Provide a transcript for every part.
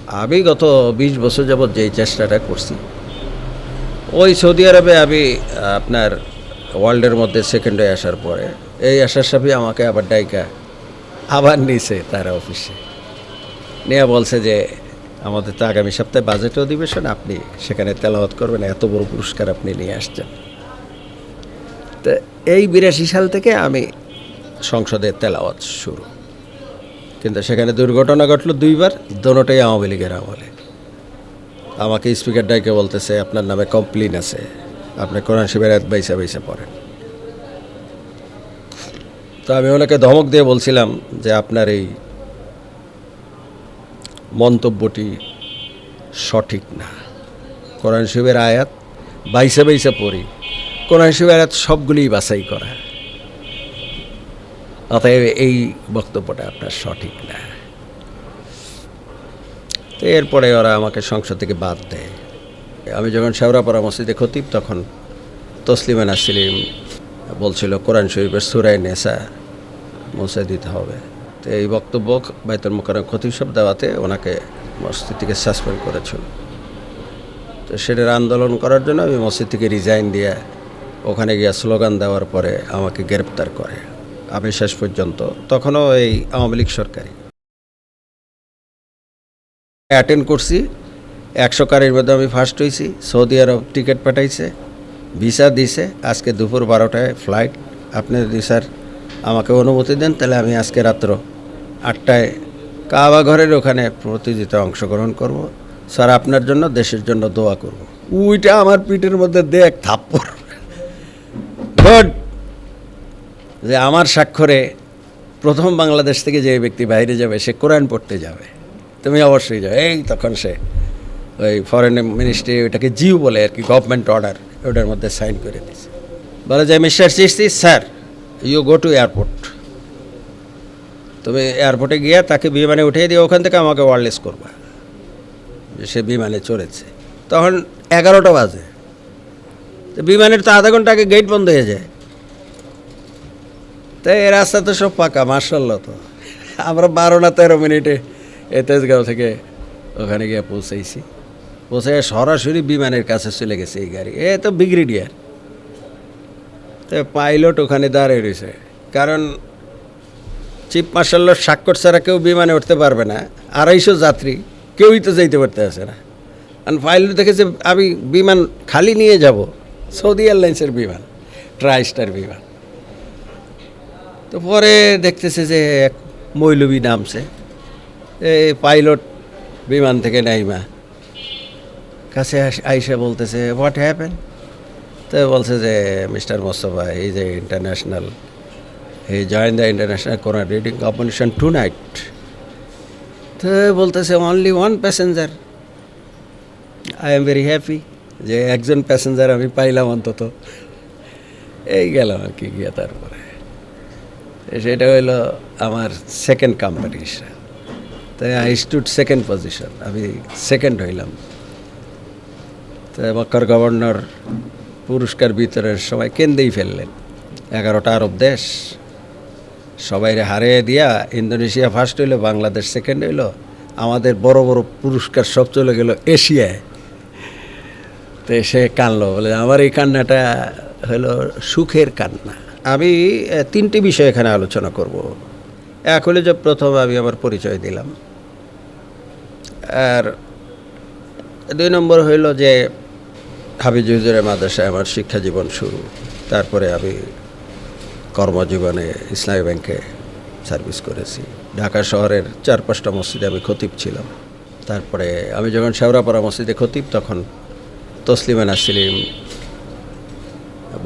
আমি গত ২০ বছর যাবৎ যেই চেষ্টাটা করছি, ওই সৌদি আরবে আমি আপনার ওয়ার্ল্ডের মধ্যে সেকেন্ড হয়ে আসার পরে এই আসার সাথে আমাকে আবার ডাইকা আবার নিছে তারা অফিসে নিয়ে বলছে যে আমাদের তো আগামী সপ্তাহে বাজেট অধিবেশন, আপনি সেখানে তেলাওয়াত করবেন, এত বড় পুরস্কার আপনি নিয়ে আসছেন। তো এই ৮২ সাল থেকে আমি সংসদে তেলাওয়াত শুরু, কিন্তু সেখানে দুর্ঘটনা ঘটলো দুইবার, দোনোটাই আওয়ামী লীগের আমলে। আমাকে স্পিকার ডাইকে বলতেছে আপনার নামে কমপ্লেন আছে, আপনি কোরআন শরীফের আয়াত বাইসা বাইসা পড়েন। তো আমি ওনাকে ধমক দিয়ে বলছিলাম যে আপনার এই মন্তব্যটি সঠিক না। কোরআন শরীফের আয়াত বাইসা বাইসা পড়ি, কোরআন শরীফের আয়াত সবগুলিই বাছাই করা, অতএব এই বক্তব্যটা আপনার সঠিক না। তো এরপরে ওরা আমাকে সংসদ থেকে বাদ দেয়। আমি যখন শেওড়াপাড়া মসজিদে খতিব, তখন তসলিমা নাসরিন বলছিল কোরআন শরীফের সূরা নেসা মুছে দিতে হবে। তো এই বক্তব্য বাইতুল মোকাররম খতিব সাহেব দেওয়াতে ওনাকে মসজিদ থেকে সাসপেন্ড করেছিল। তো সেটার আন্দোলন করার জন্য আমি মসজিদ থেকে রিজাইন দিয়ে ওখানে গিয়ে স্লোগান দেওয়ার পরে আমাকে গ্রেপ্তার করে। আমি শেষ পর্যন্ত তখনও এই আওয়ামী লীগ সরকারি অ্যাটেন্ড করছি, ১০০ কারির মধ্যে আমি ফার্স্ট হয়েছি। সৌদি আরব টিকিট পাঠাইছে, ভিসা দিছে, আজকে দুপুর ১২টায় ফ্লাইট। আপনি যদি স্যার আমাকে অনুমতি দেন, তাহলে আমি আজকে রাত্র ৮টায় কাবা ঘরের ওখানে প্রতিযোগিতায় অংশগ্রহণ করব। স্যার আপনার জন্য, দেশের জন্য দোয়া করব। উইটা আমার পিঠের মধ্যে দেখ থাপ্পড়। গুড, যে আমার স্বাক্ষরে প্রথম বাংলাদেশ থেকে যে ব্যক্তি বাইরে যাবে সে কোরআন পড়তে যাবে, তুমি অবশ্যই যাও। এই তখন সে ওই ফরেন মিনিস্ট্রি ওইটাকে জিও বলে আর কি, গভর্নমেন্ট অর্ডার, ওটার মধ্যে সাইন করে দিয়েছে। বলে যে mister Chishti sir, you go to airport. তুমি এয়ারপোর্টে গিয়ে তাকে বিমানে উঠিয়ে দিয়ে ওখান থেকে আমাকে ওয়্যারলেস করবা যে সে বিমানে চড়েছে। তখন ১১টা বাজে, তো বিমানের তো আধা ঘন্টা আগে গেট বন্ধ হয়ে যায়। তো এই রাস্তা তো সব পাকা, মার্শাল্লাহ। তো আমরা ১২ না ১৩ মিনিটে তেজগাঁও থেকে ওখানে গিয়ে পৌঁছাইছি। পৌঁছে সরাসরি বিমানের কাছে চলে গেছে এই গাড়ি। এ তো ব্রিগেডিয়ার। তো পাইলট ওখানে দাঁড়িয়ে রয়েছে, কারণ চিফ মার্শালের স্বাক্ষর ছাড়া কেউ বিমানে উঠতে পারবে না। ২৫০ যাত্রী, কেউই তো যাইতে পারতে আসে না। কারণ পাইলট দেখেছে আমি বিমান খালি নিয়ে যাব, সৌদি এয়ারলাইন্সের বিমান, ট্রাই স্টার বিমান। তো পরে দেখতেছে যে এক মৌলবী নামছে, এই পাইলট বিমান থেকে নাইমা কাছে আইসা বলতেছে হোয়াট হ্যাপেন। তো বলছে যে মিস্টার মোস্তফা হি যে international, he join the international Quran reading competition tonight. তো বলতেছে only one passenger, I am very happy যে একজন প্যাসেঞ্জার আমি পাইলাম অন্তত। এই গেলাম আর কি গিয়া। তারপরে সেটা হইলো আমার সেকেন্ড কম্পিটিশন। তাই আই স্টুড সেকেন্ড পজিশন, আমি সেকেন্ড হইলাম। তো মক্কার গভর্নর পুরস্কার বিতরণের সময় কেন্দ্রেই ফেললেন। ১১টা আরব দেশ সবাইরে হারিয়ে দিয়া ইন্দোনেশিয়া ফার্স্ট হইলো, বাংলাদেশ সেকেন্ড হইলো, আমাদের বড় বড় পুরস্কার সব চলে গেল এশিয়ায়। তো সে কানলো, বলে আমার এই কান্নাটা হলো সুখের কান্না। আমি ৩টি বিষয় এখানে আলোচনা করব। এক হলে যে প্রথম আমি আমার পরিচয় দিলাম, আর ২ নম্বর হইল যে হাফিজ হুজুরের মাদ্রাসায় আমার শিক্ষা জীবন শুরু। তারপরে আমি কর্মজীবনে ইসলামী ব্যাংকে সার্ভিস করেছি। ঢাকা শহরের ৪-৫টা মসজিদে আমি খতিব ছিলাম। তারপরে আমি যখন শেওড়াপাড়া মসজিদে খতিব, তখন তসলিমা নাসরিন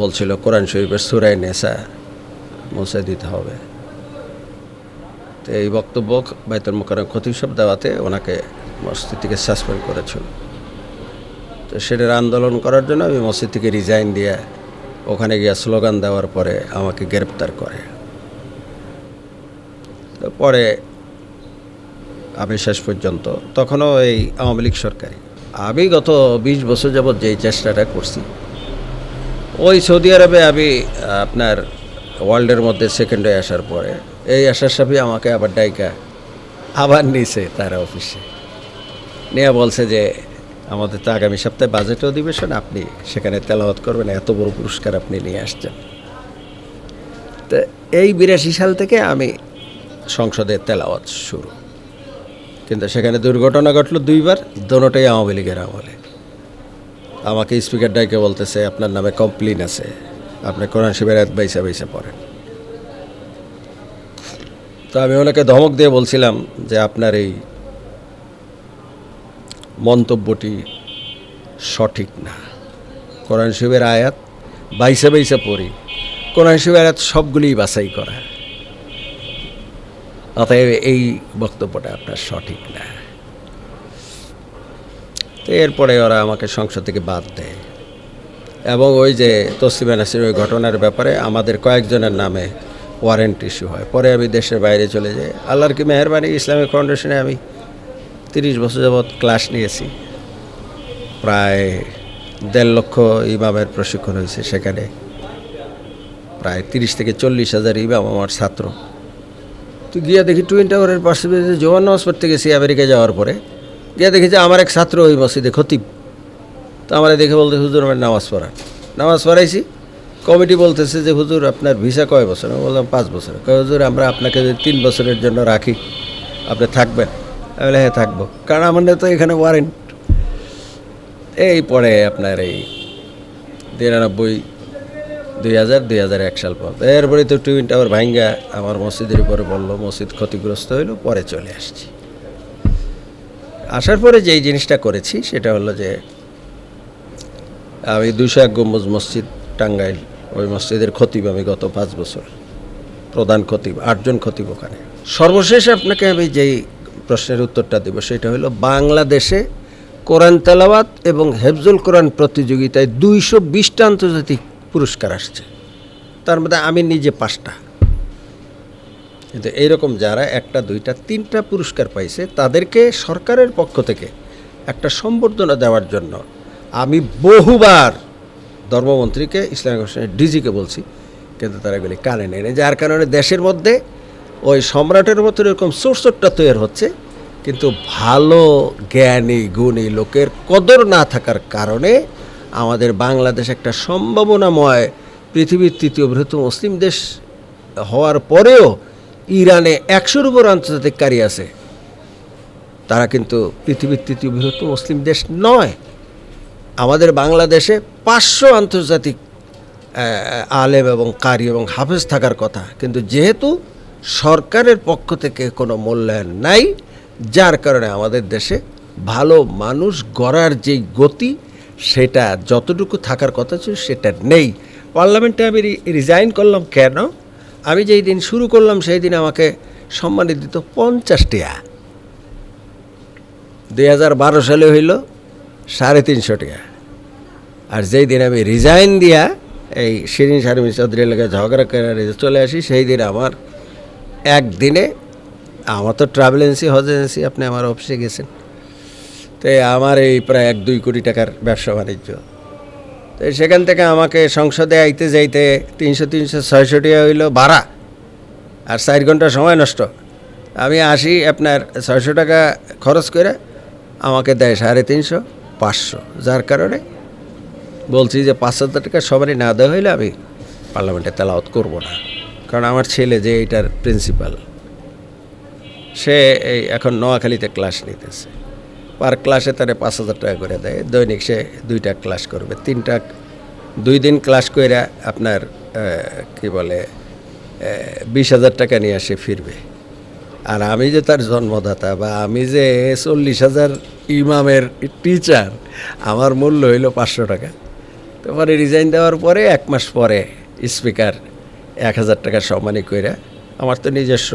বলছিল কোরআন শরীফের সূরা নেসা মুছে দিতে হবে। তো এই বক্তব্য বাইতুল মোকাররম খতিব সাহেব দেওয়াতে ওনাকে মসজিদ থেকে সাসপেন্ড করেছিল। তো সেটার আন্দোলন করার জন্য আমি মসজিদ থেকে রিজাইন দিয়ে ওখানে গিয়ে স্লোগান দেওয়ার পরে আমাকে গ্রেপ্তার করে। তো পরে আমি শেষ পর্যন্ত তখনও এই আওয়ামী লীগ সরকারি। আমি গত ২০ বছর যাবৎ যেই চেষ্টাটা করছি, ওই সৌদি আরবে আমি আপনার ওয়ার্ল্ডের মধ্যে সেকেন্ড হয়ে আসার পরে এই আসার সাথে আমাকে আবার ডাইকা আবার নিছে তারা অফিসে নিয়ে বলছে যে আমাদের তো আগামী সপ্তাহে বাজেট অধিবেশন, আপনি সেখানে তেলাওয়াত করবেন, এত বড় পুরস্কার আপনি নিয়ে আসছেন। তো এই 82 সাল থেকে আমি সংসদে তেলাওয়াত শুরু। কিন্তু সেখানে দুর্ঘটনা ঘটলো দুইবার, দোনোটাই আওয়ামী লীগের আমলে। আমাকে স্পিকার ডাইকে বলতেছে আপনার নামে কমপ্লেন আছে, আপনি কোরআন শরীফের আয়াত বাইসা বাইসা পড়েন। তো আমি ওনাকে ধমক দিয়ে বলছিলাম যে আপনার এই মন্তব্যটি সঠিক না। কোরআন শরীফের আয়াত বাইসা বাইসা পড়ি, কোরআন শরীফের আয়াত সবগুলিই বাছাই করা, অতএব এই বক্তব্যটা আপনার সঠিক না। তো এরপরে ওরা আমাকে সংসদ থেকে বাদ দেয় এবং ওই যে তসলিমা নাসরিন ওই ঘটনার ব্যাপারে আমাদের কয়েকজনের নামে ওয়ারেন্ট ইস্যু হয়। পরে আমি দেশের বাইরে চলে যাই। আল্লাহর কি মেহেরবানি, ইসলামিক ফাউন্ডেশনে আমি 30 বছর যাবৎ ক্লাস নিয়েছি। প্রায় 1.5 লক্ষ ইমামের প্রশিক্ষণ হয়েছে। সেখানে প্রায় 30 থেকে 40 হাজার ইমাম আমার ছাত্র। তো গিয়ে দেখি টুইন টাওয়ারের পাশে জোয়ান নামাজ পড়তে গেছি আমেরিকা যাওয়ার পরে, গিয়ে দেখি যে আমার এক ছাত্র ওই মসজিদে খতিব। তো আমার দেখে বলতে হুজুর আমার নামাজ পড়ান। নামাজ পড়াইছি, কমিটি বলতেছে যে হুজুর আপনার ভিসা কয় বছর? আমি বললাম 5 বছর। কয় হুজুর আমরা আপনাকে যদি 3 বছরের জন্য রাখি আপনি থাকবেন? আমি বলে হ্যাঁ থাকবো, কারণ আমাদের তো এখানে ওয়ারেন্ট। এই পরে আপনার এই 93, 2000, 2001 সাল পর এরপরে তো টুইন টাওয়ার ভাঙ্গা আমার মসজিদের উপরে বললো, মসজিদ ক্ষতিগ্রস্ত হইলো, পরে চলে আসছি। আসার পরে যেই জিনিসটা করেছি সেটা হলো যে আমি 201 গম্বুজ মসজিদ টাঙ্গাইল, ওই মসজিদের খতিব আমি গত 5 বছর, প্রধান খতিব, 8 জন খতিব ওখানে। সর্বশেষ আপনাকে আমি যেই প্রশ্নের উত্তরটা দেব সেটা হলো বাংলাদেশে কোরআন তেলাওয়াত এবং হেফজুল কোরআন প্রতিযোগিতায় 220টা আন্তর্জাতিক পুরস্কার আসছে, তার মধ্যে আমি নিজে 5টা। কিন্তু এইরকম যারা 1টা 2টা 3টা পুরস্কার পাইছে তাদেরকে সরকারের পক্ষ থেকে একটা সম্বর্ধনা দেওয়ার জন্য আমি বহুবার ধর্মমন্ত্রীকে, ইসলামিক ফাউন্ডেশনের ডিজিকে বলছি, কিন্তু তারা এগুলি কানে নেয় না। যার কারণে দেশের মধ্যে ওই সম্রাটের মতো এরকম সোর্সটা তৈরি হচ্ছে, কিন্তু ভালো জ্ঞানী গুণী লোকের কদর না থাকার কারণে আমাদের বাংলাদেশ একটা সম্ভাবনাময় পৃথিবীর 3য় বৃহত্তম মুসলিম দেশ হওয়ার পরেও ইরানে 100-র উপর আন্তর্জাতিক কারি আছে, তারা কিন্তু পৃথিবীর 3য় বৃহত্তম মুসলিম দেশ নয়। আমাদের বাংলাদেশে 500 আন্তর্জাতিক আলেম এবং কারি এবং হাফেজ থাকার কথা, কিন্তু যেহেতু সরকারের পক্ষ থেকে কোনো মূল্যায়ন নাই, যার কারণে আমাদের দেশে ভালো মানুষ গড়ার যেই গতি সেটা যতটুকু থাকার কথা ছিল সেটা নেই। পার্লামেন্টে আমি রিজাইন করলাম কেন? আমি যেই দিন শুরু করলাম সেই দিন আমাকে সম্মানিত দিত 50 টাকা। 2012 সালে হইল 350 টাকা। আর যেই দিন আমি রিজাইন দিয়া এই শিরিন শারমিন চৌধুরী এলাকায় ঝগড়া করে চলে আসি, সেই দিন আমার একদিনে, আমার তো ট্রাভেল এজেন্সি, হজ এজেন্সি, আপনি আমার অফিসে গেছেন, তো আমার এই প্রায় 1-2 কোটি টাকার ব্যবসা বাণিজ্য। তো সেখান থেকে আমাকে সংসদে আইতে যাইতে 300-600 টাকা হইল ভাড়া, আর 4 ঘন্টা সময় নষ্ট। আমি আসি আপনার 600 টাকা খরচ করে, আমাকে দেয় 350-500, যার কারণে বলছি যে 5,000 টাকা সবারই না দেওয়া হইলে আমি পার্লামেন্টে তেলাওয়াত করব না। কারণ আমার ছেলে যে এইটার প্রিন্সিপাল, সে এই এখন নোয়াখালীতে ক্লাস নিতেছে, পার ক্লাসে তারা 5,000 টাকা করে দেয়। দৈনিক সে 2টা ক্লাস করবে, 2 দিন ক্লাস করে আপনার কি বলে 20,000 টাকা নিয়ে আসে ফিরবে। আর আমি যে তার জন্মদাতা, বা আমি যে 40,000 ইমামের টিচার, আমার মূল্য হইল 500 টাকা। তারপরে রিজাইন দেওয়ার পরে 1 মাস পরে স্পিকার 1,000 টাকা সম্মানী কইরা, আমার তো নিজস্ব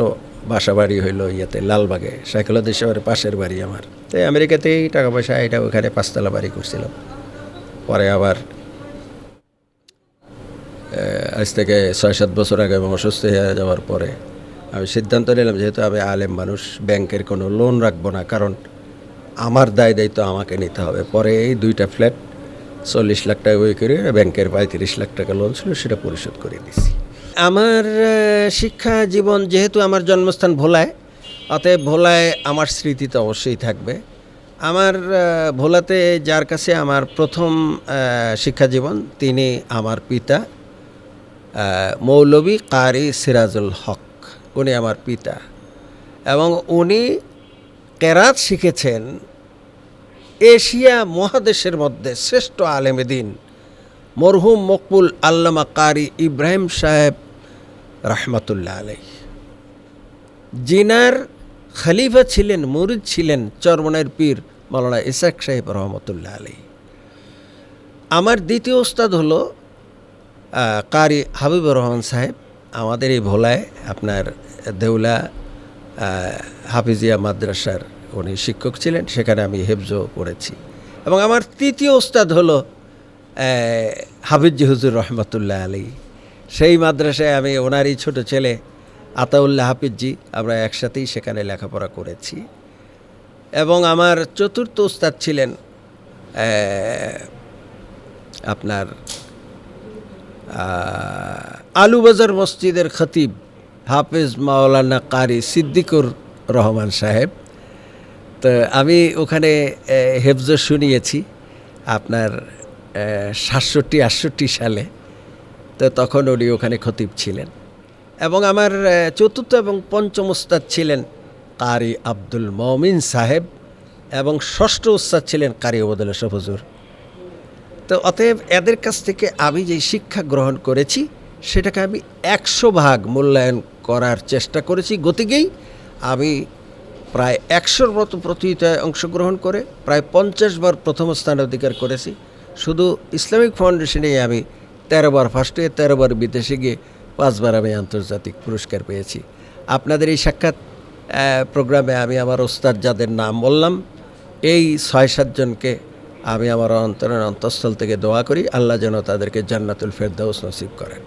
বাসা বাড়ি হইল ইয়েতে লালবাগে, সাইকুল্লাহ সাহেবের পাশের বাড়ি আমার। তাই আমেরিকাতেই টাকা পয়সা এটা ওখানে 5তলা বাড়ি করছিলাম। পরে আবার আজ থেকে 6-7 বছর আগে এবং অসুস্থ হয়ে যাওয়ার পরে আমি সিদ্ধান্ত নিলাম, যেহেতু আমি আলেম মানুষ, ব্যাংকের কোনো লোন রাখবো না, কারণ আমার দায়িত্ব আমাকে নিতে হবে। পরে এই 2টা ফ্ল্যাট 40 লাখ টাকা বই করে ব্যাংকের 35 লাখ টাকা লোন ছিল, সেটা পরিশোধ করে দিয়েছি। আমার শিক্ষা জীবন, যেহেতু আমার জন্মস্থান ভোলায়, অতএব ভোলায় আমার স্মৃতি তো অবশ্যই থাকবে। আমার ভোলাতে যার কাছে আমার প্রথম শিক্ষা জীবন তিনি আমার পিতা মৌলভী কারি সিরাজুল হক, উনি আমার পিতা। এবং উনি কেরাত শিখেছেন এশিয়া মহাদেশের মধ্যে শ্রেষ্ঠ আলেমে দিন মরহুম মকবুল আল্লামা কারি ইব্রাহিম সাহেব রহমতুল্লাহ আলাই, জিনার খলিফা ছিলেন, মুরিদ ছিলেন চরমনাইয়ের পীর মাওলানা ইসহাক সাহেব রহমতুল্লাহ আলাই। আমার দ্বিতীয় ওস্তাদ হলো কারি হাবিবুর রহমান সাহেব, আমাদের এই ভোলায় আপনার দেউলা হাফিজিয়া মাদ্রাসার উনি শিক্ষক ছিলেন, সেখানে আমি হেফজও পড়েছি। এবং আমার তৃতীয় ওস্তাদ হলো হাফিজি হুজুর রহমতুল্লাহ আলী, সেই মাদ্রাসায় আমি ওনারই ছোট ছেলে আতাউল্লাহ হাফিজি, আমরা একসাথেই সেখানে লেখাপড়া করেছি। এবং আমার চতুর্থ ওস্তাদ ছিলেন আপনার আলুবাজার মসজিদের খতিব হাফেজ মাওলানা কারি সিদ্দিকুর রহমান সাহেব। তো আমি ওখানে হেফজ শুনিয়েছি আপনার 67-68 সালে। তো তখন উনি ওখানে খতিব ছিলেন। এবং আমার চতুর্থ এবং পঞ্চম ওস্তাদ ছিলেন কারি আব্দুল মমিন সাহেব, এবং ষষ্ঠ ওস্তাদ ছিলেন কারি ওবায়দুল্লাহ শাহ হুজুর। তো অতএব এদের কাছ থেকে আমি যে শিক্ষা গ্রহণ করেছি সেটাকে আমি 100 মূল্যায়ন করার চেষ্টা করেছি। গতিকেই আমি প্রায় 100 মতো প্রতিযোগিতায় অংশগ্রহণ করে প্রায় 50 বার প্রথম স্থান অধিকার করেছি। শুধু ইসলামিক ফাউন্ডেশনেই আমি 13 বার ফার্স্ট হয়ে 13 বার বিদেশে গিয়ে 5 বার আমি আন্তর্জাতিক পুরস্কার পেয়েছি। আপনাদের এই সাক্ষাৎ প্রোগ্রামে আমি আমার ওস্তাদ যাদের নাম বললাম, এই 6-7 জনকে আমি আমার অন্তরের অন্তঃস্থল থেকে দোয়া করি আল্লাহ যেন তাদেরকে জান্নাতুল ফেরদাউস নসিব করেন।